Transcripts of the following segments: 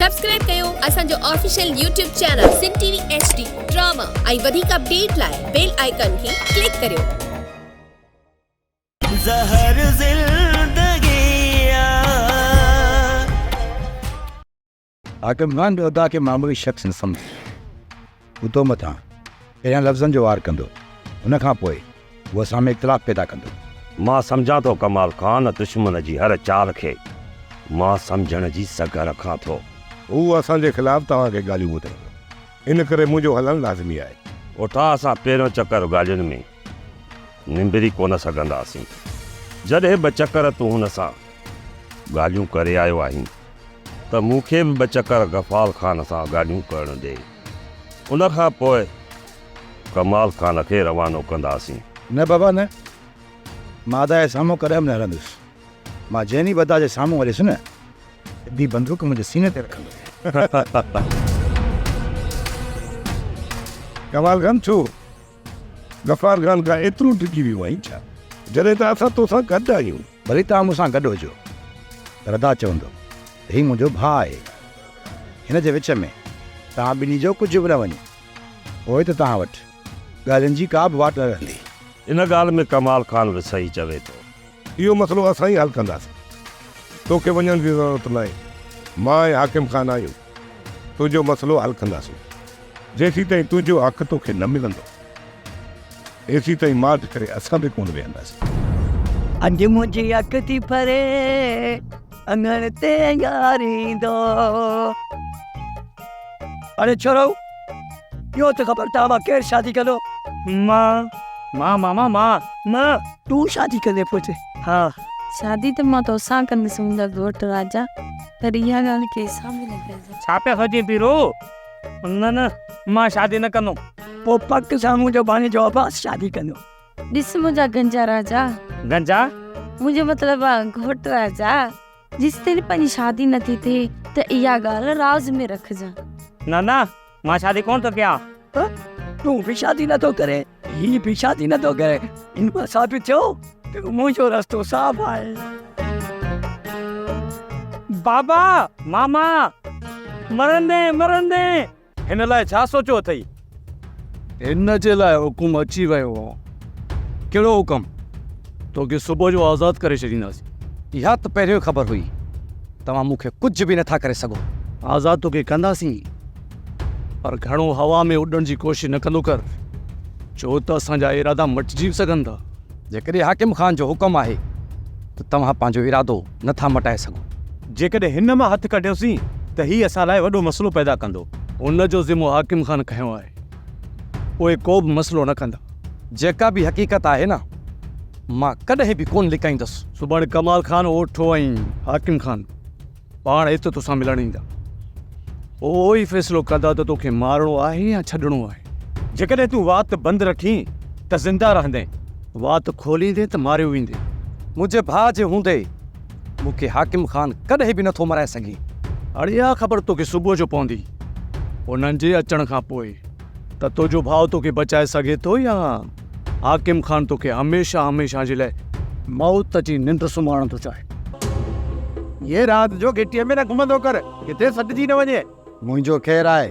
Subscribe कयो असांजो official YouTube channel सिन TV HD drama ऐं वधीक अपडेट लाइ बेल आइकन खे क्लिक करियो। ज़हर ज़िंदगी हाकिम खान बि अदा खे मामूली शख़्स न सम्झ उतो मथां पहिरियां लफ़्ज़नि जो वार कंदो, हुन खां पोइ उहो असां में इख़्तिलाफ़ पैदा कंदो। मां सम्झां थो कमाल खान दुश्मन जी हर चाल खे मां सम्झण जी सघ रखां थो। हू असांजे ख़िलाफ़ तव्हांखे ॻाल्हियूं ॿुधाईंदो, इन करे मुंहिंजो हलणु लाज़मी आहे। उतां असां पहिरियों चकर ॻाल्हियुनि में निंबरी कोन सघंदासीं। जॾहिं ॿ चकर तूं हुन सां ॻाल्हियूं करे आयो आहीं त मूंखे बि ॿ चकर गफ़ार ख़ान सां ॻाल्हियूं करणु ॾे। उन खां पोइ कमाल ख़ान खे रवानो कंदासीं। न बाबा न, मां अदा जे साम्हूं कॾहिं बि न हलंदुसि। मां जंहिं ॾींहुं अदा जे साम्हूं हलियुसि न, ॿी बंदूक मुंहिंजे सीने ते रखंदो। कमाल खान छो गफ़ार खान खां एतिरो टिकी वियो आहीं छा, जॾहिं त असां तोसां गॾु आहियूं? भली तव्हां मूंसां गॾु हुजो, पर अदा चवंदो त हीउ मुंहिंजो भाउ आहे। हिन जे विच में तव्हां ॿिन्ही जो कुझु बि न वञे, पोइ त तव्हां वटि ॻाल्हियुनि जी का बि वाट न रहंदी। इन ॻाल्हि में कमाल ख़ान बि सही चवे थो। इहो मसइलो असां ई हल कंदासीं, तोखे वञण जी ज़रूरत न आहे। मां ऐं हाकिम खान आहियूं, तुंहिंजो मसइलो हल कंदासीं। जेसीं ताईं तुंहिंजो हक़ तोखे न मिलंदो, एसीं ताईं मार्च करे असां बि कोन वेहंदासीं। अॼु मुंहिंजी अखि थी फरे अंगण ते यारींदो। अरे छोरो, इहो त ख़बर तव्हां केरु शादी कंदो? मां तूं शादी कंदे पुट? हा, शादी त मां तोसां कंदसि मुंहिंजा घोट राजा, पर इहा ॻाल्हि कंहिंसां बि न कजे। छा पिया सोची पीरो? न मां शादी न कंदो। पोइ पक सां मुंहिंजो बाने जो अब्बास शादी कंदो। ॾिस मुंहिंजा गंजा राजा, गंजा मुंहिंजो मतिलबु आहे घोट राजा। जेसि ताईं पंहिंजी शादी नथी थिए त इहा ॻाल्हि राज़ में रखजां। न मां शादी कोन थो कयां। तूं बि शादी नथो करे, ही बि शादी नथो करे, इन मां साबित थियो त मुंहिंजो रस्तो साफ़ आहे। बाबा मामा मरंदे हिन लाइ छा सोचियो अथई? हिन जे लाइ हुकुम अची वियो हो। कहिड़ो हुकुम? तोखे सुबुह जो आज़ादु करे छॾींदासीं। इहा त पहिरियों ख़बर हुई, तव्हां मूंखे कुझु बि नथा करे सघो। आज़ादु तोखे कंदासीं, पर घणो हवा में उॾण जी कोशिशि न कंदो कर, छो त असांजा इरादा मटिजी सघनि था। जेकॾहिं हाकिम खान जो हुकुम आहे त तव्हां पंहिंजो इरादो नथा मटाए सघो। जेकॾहिं हिन मां हथु कढियोसीं त ही असां लाइ वॾो मसइलो पैदा कंदो। उन जो ज़िम्मो हाकिम खान खयो आहे, उहे को बि मसइलो न कंदा। जेका बि हक़ीक़त आहे न, मां कॾहिं बि कोन लिकाईंदुसि। सुभाणे कमाल खान ओठो ऐं हाकिम खान पाण हिते तोसां मिलण ईंदा। उहो ई फ़ैसिलो कंदा त तोखे मारणो आहे या छॾिणो आहे। जेकॾहिं तूं वात बंदि रखी त ज़िंदा रहंदे, वात खोलींदे त मारियो वेंदे। मुंहिंजे भाउ जे हूंदे मूंखे हाकिम खान कॾहिं बि नथो मराए सघे। हाणे इहा ख़बर तोखे सुबुह जो पवंदी, उन्हनि जे अचण खां पोइ, त तुंहिंजो भाउ तोखे बचाए सघे थो या हाकिम खान तोखे हमेशह जे लाइ मौत जी निंड सुम्हारण थो चाहे। ये राति जो गिटीअ में न घुमंदो कर, किथे सटिजी न वञे। मुंहिंजो ख़ैरु आहे,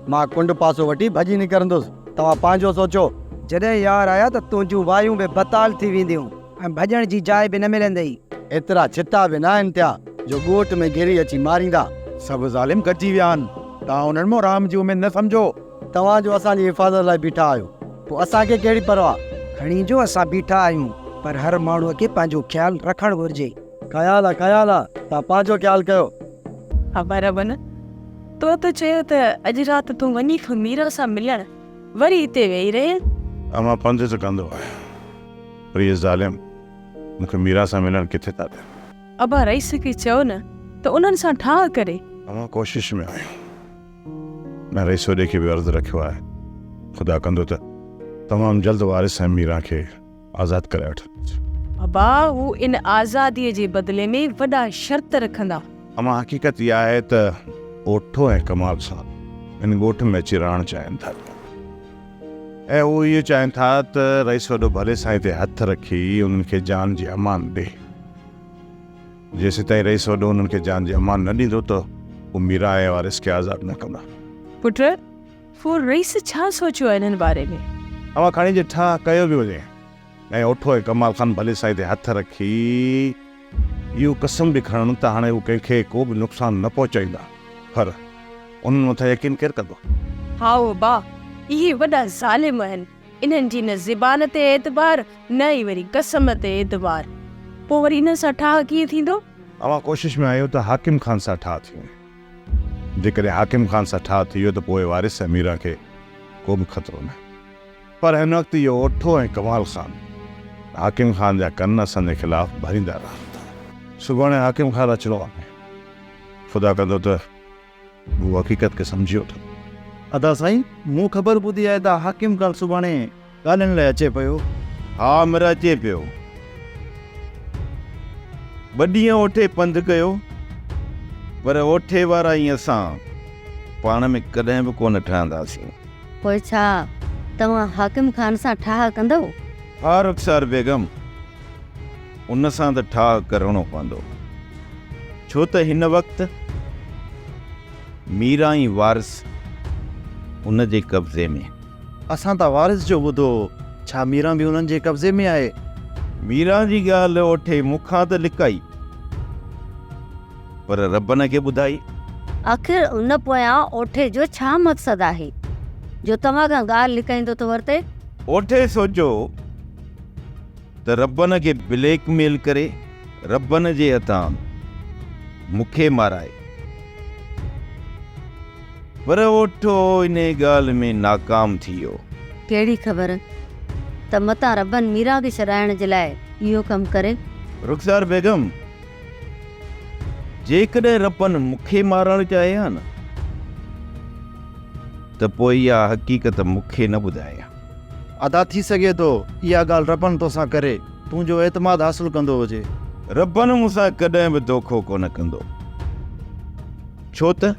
मां कुंड पासो वठी भॼी निकिरंदुसि। तव्हां पंहिंजो सोचो। जॾहिं यार आया त तुंहिंजूं वायूं बि बताल थी वेंदियूं ऐं भॼण जी जाइ बि न मिलंदई। एतिरा छिता बि न आहिनि त्या जो ॻोठ में घेरी अची मारींदा। सभु ज़ालिम गॾिजी विया आहिनि, तव्हां उन्हनि मां राम जी उमेद न सम्झो। तव्हांजो असांजी हिफ़ाज़त लाइ बीठा आहियो, पोइ असांखे कहिड़ी परवाह? खणी जो असां बीठा आहियूं, पर हर माण्हूअ खे पंहिंजो ख़्यालु रखणु घुरिजे। ख़्यालु आहे, तव्हां पंहिंजो ख़्यालु कयो। हा बराबरि न, तो त चयो त अॼु राति तूं वञी मीरा सां मिलण, वरी हिते वेही रहे। मां पंध त कंदो आहियां, पर इहे ज़ालिम मूंखे मीरा सां मिलण किथे था ॾियनि। अबा रईस खे चयो न त उन्हनि सां ठाह करे। मां कोशिशि में आहियूं, मैं रईस वॾे खे बि अर्ज़ु रखियो आहे, ख़ुदा कंदो त तमामु जल्द वारिस ऐं मीरा खे आज़ादु करे वठंदुसि। अबा हू इन आज़ादीअ जे बदिले में वॾा शर्त रखंदा। अमां हक़ीक़त इहा आहे त ओठो ऐं कमाल सां इन ॻोठ में अची रहणु चाहिनि था, ऐं उहो इहो चाहिनि था त रईस वॾो भले साईं ते हथु रखी उन्हनि खे जान जी अमान ॾे। जेसीं ताईं रईस वॾो उन्हनि खे जान जी अमान न ॾींदो त वो मीरा ऐं वारिस खे आज़ादु न कंदा। पुट पोइ रईस छा सोचियो आहे इन्हनि बारे में? अवां खणी जे ठा कयो बि हुजे ऐं ओठो ऐं कमाल खान भले साईं ते हथ रखी इहो कसम बि खणनि त हाणे हू कंहिंखे को बि नुक़सानु न पहुचाईंदा, पर उन्हनि मथां यकीन केरु कंदो? हा बा, इहे वॾा ज़ालिम आहिनि। इन्हनि जी न ज़बान ते एतबार न ई वरी कसम ते एतबार। पोइ वरी इन सां ठाह कीअं थींदो? अवां कोशिशि में आहियो त हाकिम ख़ान सां ठाह थियूं। जेकॾहिं हाकिम ख़ान सां ठाह थी वियो त पोइ वारिस ऐं मीरा खे को बि ख़तरो न। पर हिन वक़्तु इहो ओठो ऐं कमाल ख़ान हाकिम ख़ान जा कन असांजे ख़िलाफ़ भरींदा रहा। सुभाणे हाकिम ख़ान अचिणो आहे। ख़ुदा कंदो त हू हक़ीक़त खे सम्झी वठो। अदा साईं, मूं ख़बर ॿुधी आहे त हाकिम ख़ान सुभाणे ॻाल्हाइण लाइ अचे पियो। हा मिरा अचे पियो। ॿ ॾींहं ओठे पंधु कयो, पर ओठे वारा ई असां पाण में कॾहिं बि कोन ठहंदासीं। पोइ छा तव्हां हाकिम ख़ान सां ठाह कंदव? हा रुखसार बेगम, उन सां त ठाह करणो पवंदो, छो त हिन वक़्तु मीरा ई वारिस उन जे कब्ज़े में। असां त वारिस जो ॿुधो, छा मीरा बि उन्हनि जे कब्ज़े में आहे? मीरा जी ॻाल्हि ओठे मूंखां त लिकाई, पर रब न खे ॿुधाई। आख़िर उन पोयां ओठे जो छा मक़सदु आहे जो तव्हां खां ॻाल्हि लिकाईंदो थो वरिते? ओठे सोचो त रबन खे ब्लैकमेल करे रबन जे हथां मूंखे माराए, पर ओठो इन ॻाल्हि में नाकाम थी वियो। कहिड़ी ख़बर त मतां रबन मीरा खे छॾाइण जे लाइ इहो कमु करे? रुखसार बेगम, जेकॾहिं रबन मूंखे मारणु चाहे हा न त पोइ इहा हक़ीक़त मूंखे न ॿुधाए। अदा थी सघे थो इहा ॻाल्हि रबन तोसां करे तुंहिंजो एतमाद हासिल कंदो हुजे। रबन मूंसां कॾहिं बि धोखो कोन कंदो, छो त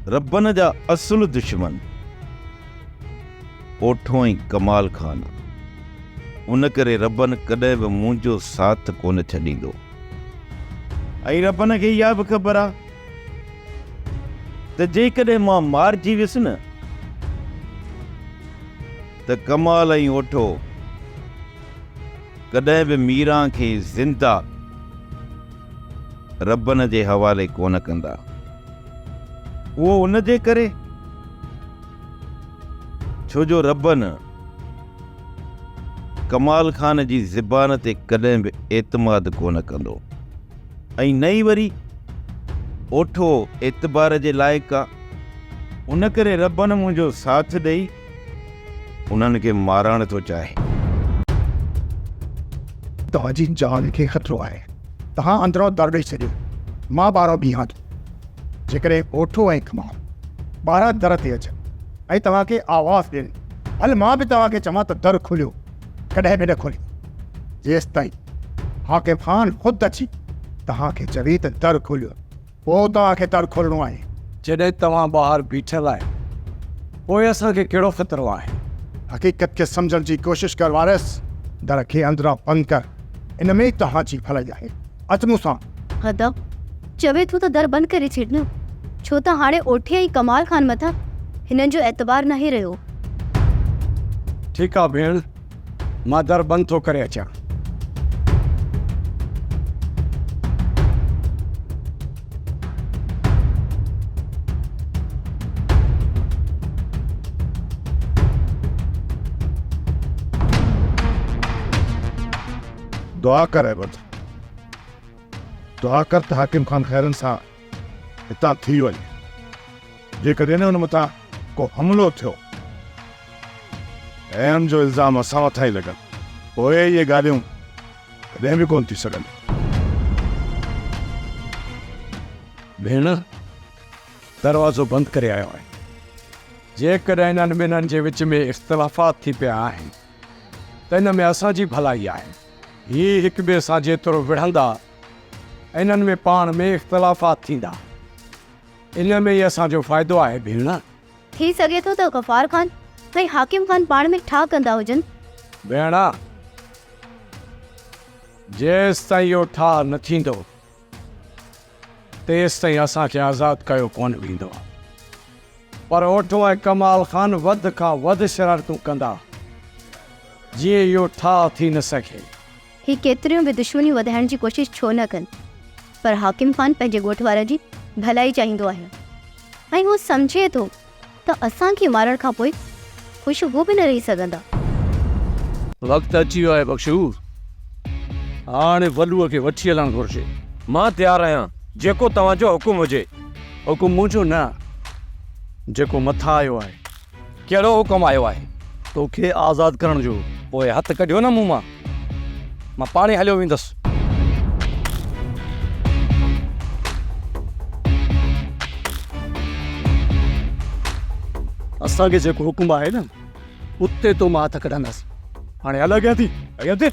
रबन जा असुल दुश्मन ओठो ऐं कमाल ख़ान। उन करे रबन कॾहिं बि मुंहिंजो साथ कोन छॾींदो। ऐं रबन खे इहा बि ख़बर आहे त जेकॾहिं मां मारिजी वियुसि न त कमाल ऐं ओठो कॾहिं बि मीरा खे ज़िंदा रबन जे हवाले कोन कंदा। उहो उन जे करे छो जो रबन कमाल ख़ान जी ज़बान ते कॾहिं बि एतमाद कोन कंदो, ऐं नई वरी ओठो एतबार जे लाइक़ु आहे। उन करे रबन मुंहिंजो साथ ॾेई उन्हनि खे मारणु थो चाहे। तव्हांजी जान खे ख़तरो आहे। तव्हां अंदरो दर ॾेई छॾियो, मां ॿाहिरां बीहां थो। जेकॾहिं ओठो ऐं कमाल ॿाहिरां दर ते अचनि ऐं तव्हांखे आवाज़ ॾियनि, हल मां बि तव्हांखे चवां त दर खुलियो, कॾहिं बि न खोलियो। जेसि ताईं हाकिम ख़ान ख़ुदि अची तव्हांखे चवे त दर खुलियो, पोइ तव्हांखे दर खोलणो आहे। जॾहिं तव्हां ॿाहिरि बीठल आहे पोइ असांखे कहिड़ो ख़तरो आहे? हक़ीक़त खे सम्झण जी कोशिशि कर वारिस। दर खे अंदरां बंदि कर, इन में तव्हांजी भलाई आहे। अच मूंसां। हद चवे थो त दर बंदि करे छॾियो, छो त हाणे ओठे ऐं कमाल ख़ान मथां हिननि जो एतबार न रहियो। ठीकु आहे भेण, मां दर बंदि थो करे अचां। दुआ कर अहमद, दुआ कर त हाकिम ख़ान खैरन सां हितां थी वञे। जेकॾहिं हुन मथां को हमिलो थियो ऐं हुन जो इल्ज़ाम असां मथां ई लॻनि, पोइ इहे ॻाल्हियूं कॾहिं बि कोन थी सघनि। भेण, दरवाज़ो बंदि करे आयो आहे। जेकॾहिं इन्हनि ॿिन्हिनि जे विच में इख़्तिलाफ़ात थी पिया आहिनि त इन में असांजी भलाई आहे। हीअ हिक ॿिए सां जेतिरो विढ़ंदा इन्हनि में पाण में इख़्तिलाफ़ात थींदा, इन में ई असांजो फ़ाइदो आहे। भेण, थी सघे थो त गफ़ार ख़ान ऐं हाकिम ख़ान पाण में ठा कंदा हुजनि। भेण, जेसि ताईं इहो ठा न थींदो तेसि ताईं असांखे आज़ादु कयो कोन वेंदो। पर ओठो ऐं कमाल ख़ान वध खां वधि शरारतूं कंदा, जीअं इहो ठाह थी न सघे। ही केतिरियूं बि दुश्मनियूं वधाइण जी कोशिशि छो न कनि, पर हाकिम ख़ान पंहिंजे ॻोठ वारनि जी भलाई चाहींदो आहे ऐं हू सम्झे थो त असांखे मारण खां पोइ ख़ुशि हू बि न रही सघंदा। वक़्तु अची वियो आहे बख़्शूर, हाणे वॾूअ खे वठी हलणु घुरिजे। मां तयारु आहियां, जेको तव्हांजो हुकुम हुजे। हुकुम मुंहिंजो न, जेको मथां आयो आहे। कहिड़ो हुकुम आयो आहे? तोखे आज़ादु करण जो। पोइ हथु कढियो न मूं मां पाणे हलियो वेंदुसि। असांखे जेको हुकुम आहे न, उते तो मां हथु कढंदसि। हाणे हल अॻियां थी, अॻियां थी।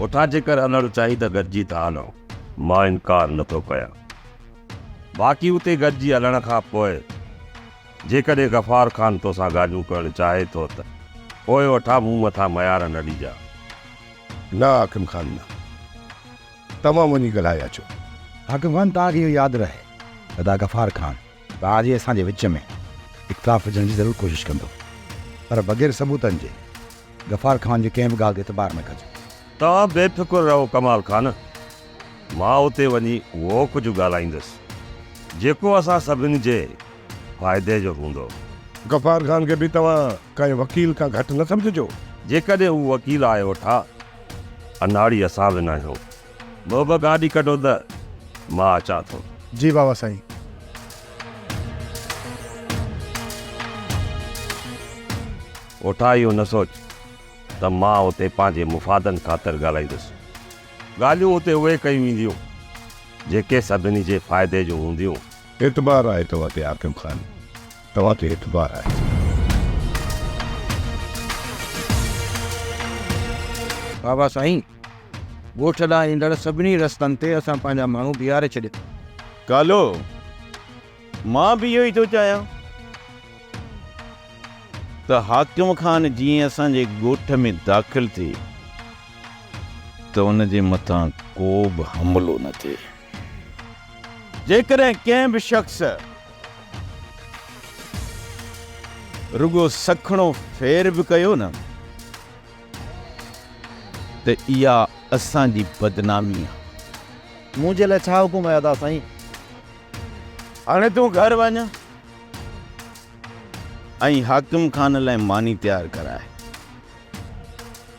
उठा जेकर हलणु चाही त गॾिजी था हलो, मां इनकार नथो कयां। बाक़ी उते गॾिजी हलण खां पोइ जेकॾहिं गफ़ार ख़ान तोसां ॻाल्हियूं करणु चाहे थो त पोइ वठा मूं मथां मयार न ॾिजा। न हाकिम ख़ान न, तव्हां वञी ॻाल्हाए अचो। हाकिम ख़ान, तव्हांखे इहो यादि रहे त गफ़ार ख़ान तव्हांजे असांजे विच में इख़्तिलाफ़ विझण जी ज़रूरु कोशिशि कंदो, पर बग़ैर सबूतनि जे गफ़ार ख़ान जी कंहिं बि ॻाल्हि खे इतबार न कजे। तव्हां बेफ़िक्र रहो कमाल ख़ान, मां उते वञी उहो कुझु ॻाल्हाईंदुसि जेको असां सभिनी जे फ़ाइदे जो हूंदो। गफ़ार ख़ान खे बि तव्हां कंहिं वकील खां घटि न सम्झिजो। जेकॾहिं हू वकील आहे वठा, अनाड़ी असां बि न आहियूं। ॿ गाॾी कढो त मां अचां थो। जी बाबा साईं। उठा इहो न सोच त मां उते पंहिंजे मुफ़ादनि ख़ातिर ॻाल्हाईंदुसि। ॻाल्हियूं उते उहे कयूं वेंदियूं जेके सभिनी जे फ़ाइदे जूं हूंदियूं। एतबार आहे तव्हां ते हाकिम ख़ान, तव्हां ते एतबार आहे। बाबा साईं, ॻोठ ॾांहुं ईंदड़ सभिनी रस्तनि ते असां पंहिंजा माण्हू बीहारे छॾिया। कालो, मां बि इहो ई थो चाहियां त हाकिम ख़ान जीअं असांजे ॻोठ में दाख़िल थिए त उन जे मथां को बि हमिलो न थिए। जेकॾहिं कंहिं बि शख़्स रुगो सखणो फेर बि कयो न त इहा असांजी बदनामी आहे। मुंहिंजे लाइ छा हुकुम आहे अदा साईं? हाणे तूं घर वञ ऐं हाकिम ख़ान लाइ मानी तयारु कराए।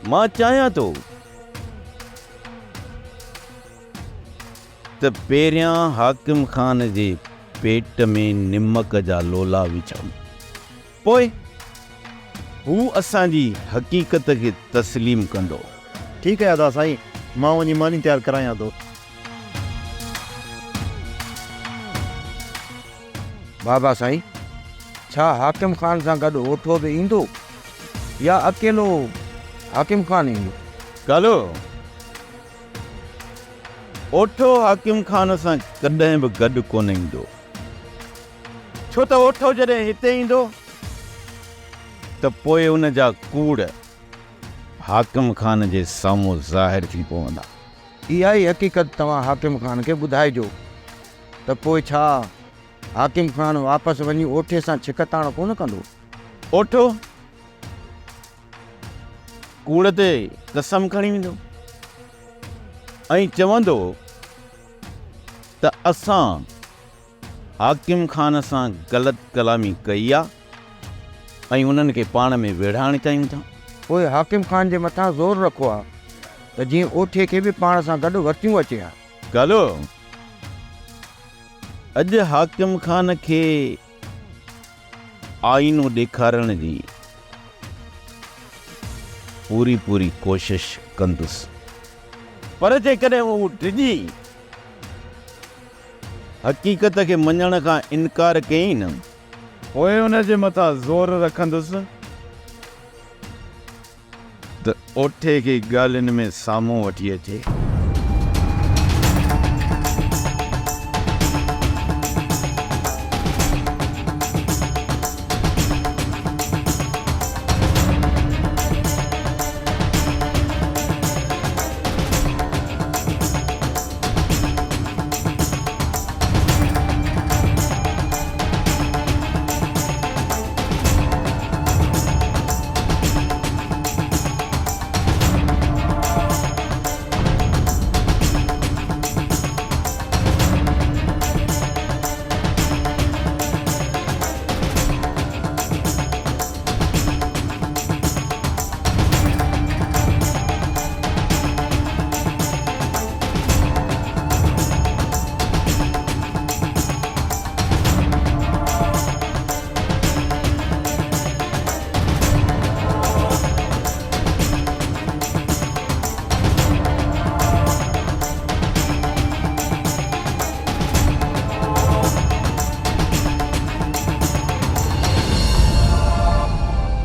मां चाहियां थो त पहिरियां हाकिम ख़ान जे पेट में निमक जा लोला विझूं, पोइ हू असांजी हक़ीक़त खे तस्लीम कंदो। ठीकु आहे अदा साईं, मां वञी मानी तयारु करायां थो। बाबा साईं, छा हाकिम ख़ान सां गॾु ओठो बि ईंदो या अकेलो हाकिम ख़ान ईंदो? कालो, ओठो हाकिम ख़ान सां कॾहिं बि गॾु कोन ईंदो, छो त ओठो जॾहिं हिते ईंदो त पोइ उन जा कूड़ हाकिम ख़ान जे साम्हूं ज़ाहिर थी पवंदा। इहा ई हक़ीक़त तव्हां हाकिम ख़ान खे ॿुधाइजो त पोइ छा हाकिम ख़ान वापसि वञी ओठे सां छिकताण कोन कंदो? ओठो कूड़ ते कसम खणी वेंदो ऐं चवंदो त असां हाकिम ख़ान सां ग़लति कलामी कई आहे ऐं उन्हनि खे पाण में विढ़ाइणु चाहियूं था। पोइ हाकिम ख़ान जे मथां ज़ोर रखो आहे त जीअं ओठे खे बि पाण सां गॾु वरितियूं अचे हा। कालो, अॼु हाकिम ख़ान खे आईनो ॾेखारण जी पूरी कोशिश कंदुसि, पर जेकॾहिं हू डिॼी हक़ीक़त खे मञण खां इनकार कयईं न, पोइ उन जे मथां ज़ोर रखंदुसि त ओठे खे ॻाल्हियुनि में साम्हूं वठी अचे।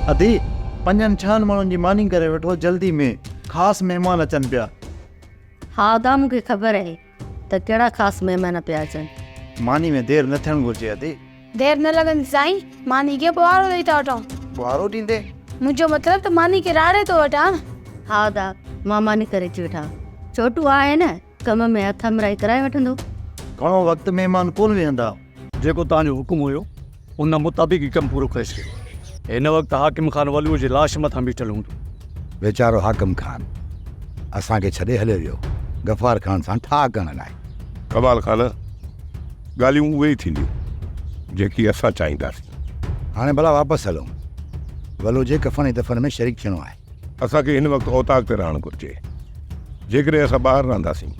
अदी 5-6 माण्हुनि जी मानी करे वठो, जल्दी में ख़ासि महिमान अचनि पिया। हा दा मूंखे ख़बर आहे त कहिड़ा ख़ासि महिमान पिया अचनि। मानी में देरि न थियणु घुरिजे अदी। देर न लगंदी साईं, मानी खे बुआरो ॾेई था वठूं। बुआरो ॾींदे? मुंहिंजो मतिलबु त मानी खे राड़े थो वठां। हा दा, मां मानी करे अची वेठा। छोटू आहे न, कम में हथ मराई कराए वठंदो। घणो वक़्तु महिमान कोन वेहंदा। जेको तव्हांजो हुकुम हुयो उन मुताबिक़ ई कमु पूरो करे छॾियो। हिन वक़्तु हाकिम ख़ान वलूअ जी लाश मथां बीठल हूंदो। वीचारो हाकिम ख़ान असांखे छॾे हलियो वियो गफ़ार ख़ान सां ठा करण लाइ। कमाल ख़ान, ॻाल्हियूं उहे ई थींदियूं जेकी असां चाहींदासीं। हाणे भला वापसि हलूं, वलो जे कफ़न दफ़न में शरीक थियणो आहे। असांखे हिन वक़्तु औताक ते रहणु घुरिजे। जेकॾहिं असां ॿाहिरि रहंदासीं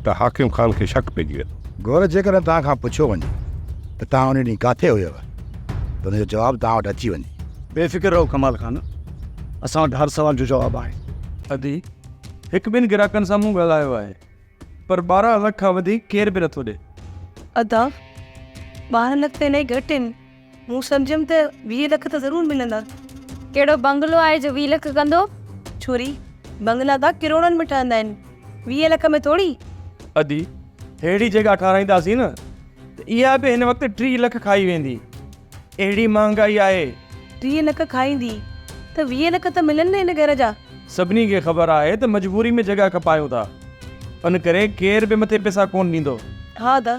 त हाकिम ख़ान खे शक पइजी वेंदो। गौर जेकॾहिं तव्हां खां पुछियो वञे त तव्हां उन ॾींहुं किथे हुयव त हुनजो जवाबु तव्हां वटि अची वञे। बेफ़िक्र रहो कमाल ख़ान, असां वटि हर सवाल जो जवाबु आहे। अदी हिकु ॿिनि ग्राहकनि सां मूं ॻाल्हायो आहे, पर 12 लख खां वधीक केर बि नथो ॾे। अदा 12 लख ते न घटि आहिनि। मूं सम्झियमि त 20 लख त ज़रूरु मिलंदा। कहिड़ो बंगलो आहे जो 20 लख कंदो? छोरी बंगला त किरोड़नि में ठहंदा आहिनि, 20 लख में थोड़ी। अदी अहिड़ी जॻह ठाराईंदासीं न त इहा बि हिन वक़्तु 3 लख खाई वेंदी। अहिड़ी महांगाई आहे। 3 लख खाईंदी त 20 लख त मिलनि न हिन घर जा। सभिनी खे ख़बर आहे त मजबूरी में जॻह खपायूं था, इन करे केर बि मथे पैसा कोन ॾींदो। हा दा,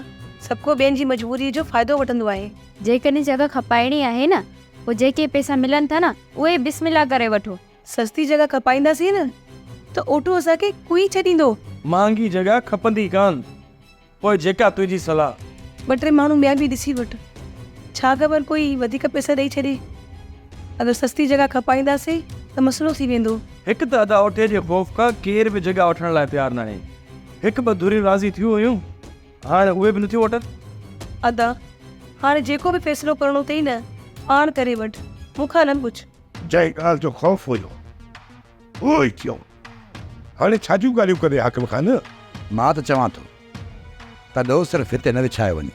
सबको ॿियनि जी मजबूरीअ जो फ़ाइदो वठंदो आहे। जेकॾहिं जॻह खपाइणी आहे न, पोइ जेके पैसा मिलनि था न उहे बिस्मिल्लाह करे वठो। सस्ती जॻह खपाईंदासीं न त ओटो असांखे कोई छॾींदो। महांगी जॻह खपंदी कान, पोइ जेका तुंहिंजी सलाह। 2-3 माण्हू ॿिया बि ॾिसी वठि, छा ख़बर कोई वधीक पैसा ॾेई छॾे। अगरि सस्ती जॻह खपाईंदासीं त मसइलो थी वेंदो। हिकु त अदा ओठे जे ख़ौफ़ खां केर बि जॻह वठण लाइ तयारु न आहे। 1-2 धुरियूं राज़ी थियूं हुयूं, हाणे उहे बि नथियूं वठनि। अदा हाणे जेको बि फ़ैसिलो करिणो अथई न, पाण करे वठि, मूंखां न पुछ। जंहिं ॻाल्हि जो ख़ौफ़ हुयो उहो ई थियो। हाणे छा जूं ॻाल्हियूं करे हाकिम ख़ान? मां त चवां थो त ॾोह सिर्फ़ु हिते न विछायो वञे,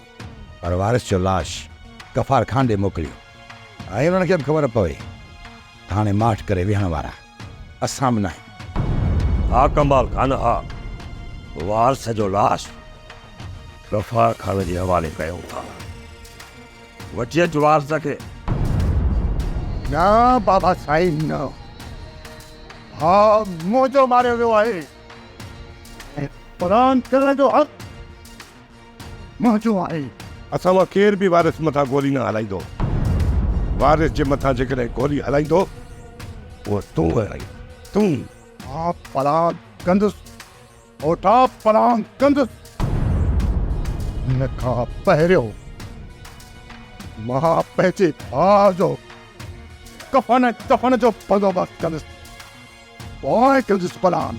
पर वारिस जो लाश गफ़ार ख़ान ॾे मोकिलियो ऐं उन्हनि खे बि ख़बर पवे त हाणे माठ करे विहण वारा असां बि न आहियूं। हा कमाल ख़ान, हा वारिस जो लाश गफ़ार ख़ान जे हवाले कयूं था। वठी अच वारिस खे। न बाबा साईं न, हा मुंहिंजो मारियो वियो आहे ऐं क़ुरान करण जो हक़ मुंहिंजो आहे। असां मां केर बि वारिस मथां गोली न हलाईंदो। वारिस जे मथां जेकॾहिं गोली हलाईंदो उहो तूं हलाई, तूं। हा पलान कंदुसि, ओठा पलान कंदुसि। हिन खां पहिरियों मां पंहिंजे भाउ जो कफ़न दफ़न जो बंदोबस्तु कंदुसि, पोइ कंदुसि पलान।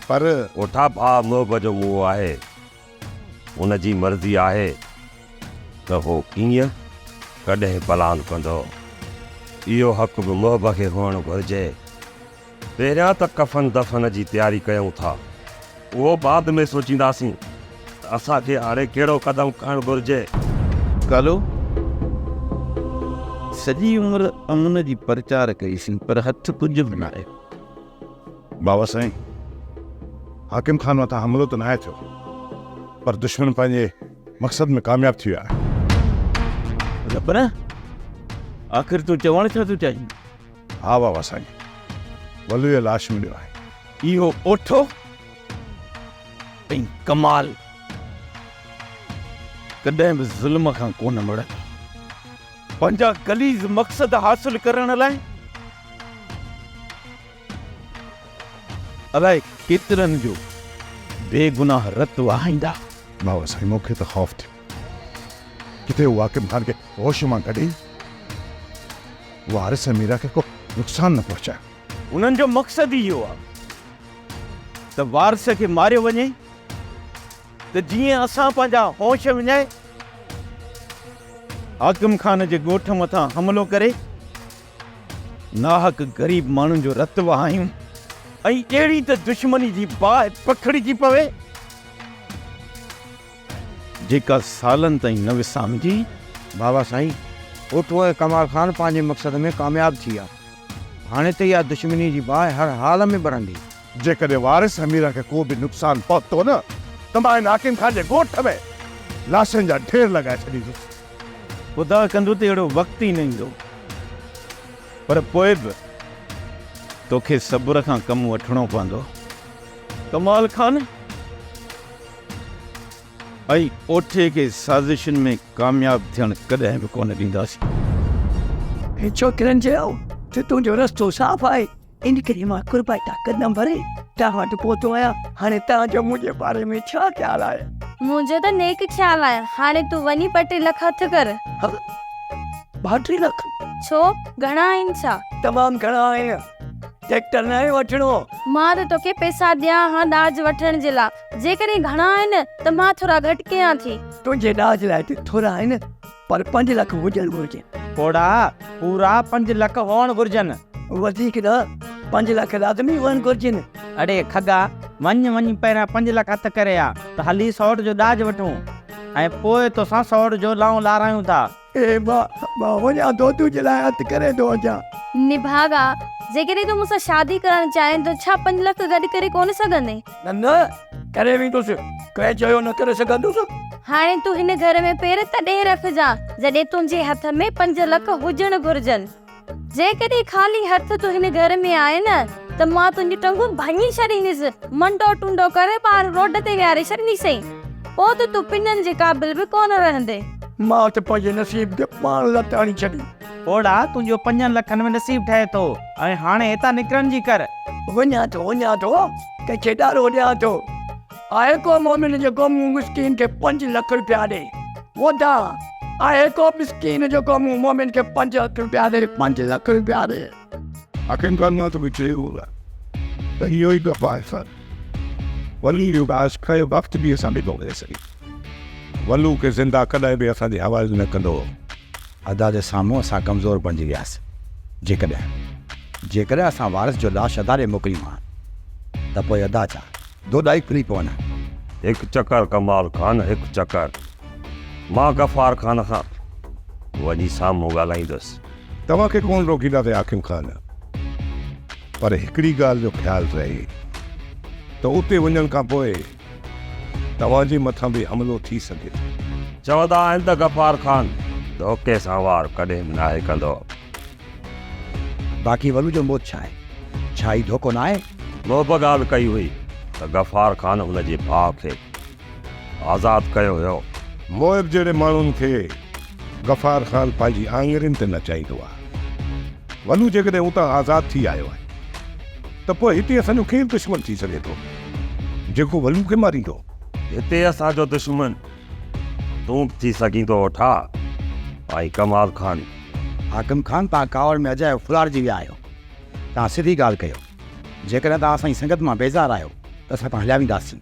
पर ओठा भाउ मोहब जो मुंहुं आहे, उन जी मर्ज़ी आहे त हो कीअं कॾहिं पलान कंदो। इहो हक़ बि मोहब खे हुअणु घुरिजे। पहिरियां त कफ़न दफ़न जी तयारी कयूं था, उहो बाद में सोचींदासीं त असांखे हाणे कहिड़ो क़दम खणणु घुरिजे। कालो सॼी उमिरि अमन जी प्रचार कईसीं, पर हथ कुझु बि न आहे। बाबा साईं, हाकिम ख़ान मथां हमिलो त न आहे थियो, पर दुश्मन पंहिंजे मक़सद में कामयाबु थी विया आहे। रब न, आख़िर तूं चवण छा थो चाहीं? हा बाबा साईं, वलूअ लाश मिलियो आहे। इहो ओठो ऐं कमाल कॾहिं बि ज़ुल्म खां कोन मुड़े। पंहिंजा गलीज़ मक़सद हासिल करण लाइ अलाए केतिरनि जो बेगुनाह रत वहाईंदा। बाबा साईं, मूंखे त ख़ौफ़ थियो किथे उहा हाकिम ख़ान खे होश मां कढी वारिस मीरा खे को नुक़सान न पहुचाए। उन्हनि जो मक़सद ई इहो आहे त वारिस खे मारियो वञे त जीअं असां पंहिंजा होश विञाए हाकिम ख़ान जे ॻोठ मथां हमिलो करे नाहक ग़रीब माण्हुनि जो रत वहायूं ऐं अहिड़ी त दुश्मनी जी बाहि पखड़िजी पवे जेका सालनि ताईं न विसामजी। बाबा साईं, ओठो ऐं कमाल ख़ान पंहिंजे मक़सद में कामयाबु थी विया हाणे त इहा दुश्मनी जी बाहि हर हाल में बढ़ंदी। जेकॾहिं वारिस हमीरा खे को बि नुक़सानु पहुतो न त मां हिन हाकिम खान जे ॻोठ में लाशनि जा ढेर लॻाए छॾींदुसि। ख़ुदा कंदो त अहिड़ो वक़्तु ई न ईंदो, पर पोइ बि तोखे सब्र खां कमु वठिणो पवंदो। कमाल खान ऐं ओठे खे साज़िशुनि में कामयाबु थियणु कॾहिं बि कोन ॾींदासीं। छोकिरनि चयो त तुंहिंजो रस्तो साफ़ आहे, इन करे मां कुर्बाई था कदम भरे तव्हां वटि पहुतो आहियां। हाणे तव्हांजो मुंहिंजे बारे में छा ख़्यालु आहे? मुंहिंजो त नेक ख़्यालु आहे। हाणे तूं वञी 2 लख हथ कर। 2 लख? छो, घणा आहिनि छा? तमामु घणा आहिनि। ट्रैक्टर न आहे वठिणो। मां त तोखे पैसा ॾियां हा ॾाज वठण जे लाइ। जेकॾहिं घणा आहिनि त मां थोरा घटि कयां थी। तुंहिंजे ॾाज लाइ त थोरा आहिनि, पर 5 लख हुजणु घुरिजे। थोड़ा पूरा 5 लख हुअणु घुरिजनि। वधीक न, 5 लख लाज़मी हुअणु घुरिजनि। अड़े खगा, वञ पहिरियां 5 लख हथ करे आ त हली 100 जो ॾाज वठूं ऐं पोइ तोसां 100 जो लाऊं लारायूं था। ए मां वञा थो, तुंहिंजे लाइ हथ करे थो अचां। निभागा, जेकॾहिं तूं मूंसां शादी करणु चाहीं त छा 5 लख गॾु करे कोन सघंदे? न करे वेंदुसि, कंहिं चयो न करे सघंदुसि। हाणे तूं हिन घर में पेर तॾहिं रखजां जॾहिं तुंहिंजे हथ में 5 लख हुजणु घुरिजनि। जेकॾहिं ख़ाली हथ तूं हिन घर में आए न त मां तुंहिंजी टंगू भञी छॾींदसि, मंडो टुंडो करे ॿाहिरि रोड ते विहारे छॾींदीसई। पोइ त तूं पिननि जे क़ाबिल बि कोन रहंदे। मां त पंहिंजे नसीब खे पाण लताणी छॾी। ओड़ा तुंहिंजो 5 लखनि में नसीब ठहे थो ऐं हाणे हितां निकिरण जी कर। वञा थो कंहिंखे ॾारो ॾियां थो। आहे को मोमिन जेको मूं मिस्कीन खे 5 लख रुपया ॾे? वधा आहे को मिस्कीन जेको मूं मोमिन खे 5 लख रुपया ॾे? 5 लख रुपया ॾे। हाकिम खान मां तोखे चयो त इहो ई दफ़ा आहे सर। वली जो बास खयो वक़्तु बि असां ॾिनो करे सघी। वलू खे ज़िंदा कॾहिं बि असांजी आवाज़ न कंदो। अदा जे साम्हूं असां कमज़ोर बणिजी वियासीं। जेकॾहिं असां वारिस जो लाश अदा ॾे मोकिलियूं हा त पोइ अदा छा दोदाई खुली पवनि। हिकु चकर कमाल खान, हिकु चकर। मां गफ़ार खान खां वञी साम्हूं ॻाल्हाईंदुसि। तव्हांखे कोन रोकींदासीं हाकिम खान, पर हिकिड़ी ॻाल्हि जो ख़्यालु रहे त उते वञण खां पोइ तव्हांजे मथां बि हमिलो थी सघे। चवंदा आहिनि त गफ़ार खान धोखे सां वार कॾहिं बि नाहे कंदो। बाक़ी वलू जो मौत छा आहे? छा ई धोखो न आहे? मूं बि ॻाल्हि कई हुई त गफ़ार खान हुन जे भाउ खे आज़ादु कयो हुयो। मोहिब जहिड़े माण्हुनि खे गफ़ार खान पंहिंजी आङिरियुनि ते न चाहींदो आहे। वलू जेकॾहिं उतां आज़ादु थी आयो आहे त पोइ हिते असांजो केरु दुश्मन थी सघे थो जेको वलू खे मारींदो? हिते असांजो दुश्मन तूं थी सघींदो ठा ऐं कमाल खान। हाकिम खान, तव्हां कावड़ में अजायो फुलारजी विया आहियो। तव्हां सिधी ॻाल्हि कयो। जेकॾहिं तव्हां असांजी संगत मां बेज़ार आहियो त असां तव्हां हलिया वेंदासीं।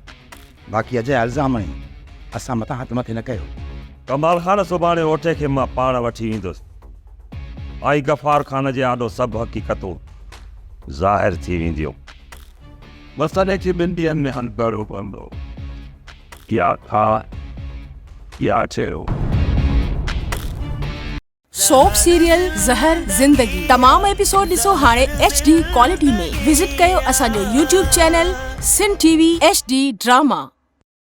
बाक़ी अजय इल्ज़ाम हणी असां मथां हथ मथे न कयो। कमाल खान, सुभाणे ओठे खे मां पाण वठी ईंदुसि ऐं गफ़ार खान जे आॾो सभु हक़ीक़तूं ज़ाहिर थी वेंदियूं। मसइले खे 2 ॾींहंनि में हल करणो पवंदो। क्या था क्या चयो? सोप सीरियल ज़हर ज़िंदगी तमाम एपिसोड ॾिसो हाणे HD क्वालिटी में। विजिट कयो असांजो YouTube चैनल सिन TV HD ड्रामा।